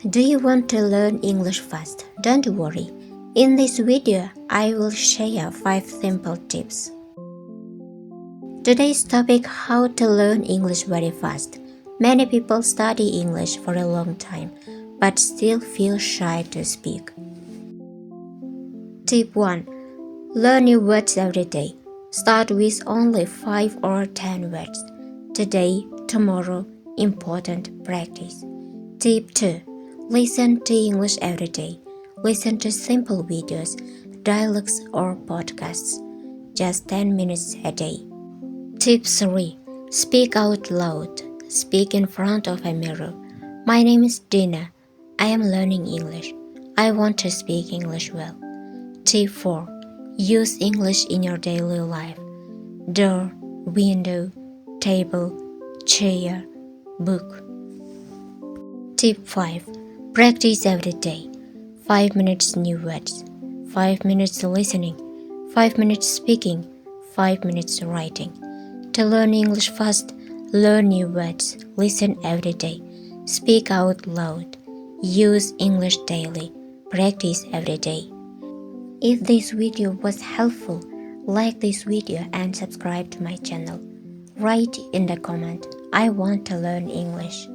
Do you want to learn English fast? Don't worry. In this video, I will share 5 simple tips. Today's topic: how to learn English very fast. Many people study English for a long time, but still feel shy to speak. Tip 1. Learn new words every day. Start with only 5 or 10 words. Today, tomorrow, important practice. Tip 2. Listen to English every day. Listen to simple videos, dialogues or podcasts. Just 10 minutes a day. Tip 3. Speak out loud. Speak in front of a mirror. My name is Dina. I am learning English. I want to speak English well. Tip 4. Use English in your daily life. Door, window, table, chair, book. Tip 5. Practice every day. 5 minutes new words. 5 minutes listening. 5 minutes speaking. 5 minutes writing. To learn English fast, learn new words. Listen every day. Speak out loud. Use English daily. Practice every day. If this video was helpful, like this video and subscribe to my channel. Write in the comment, I want to learn English.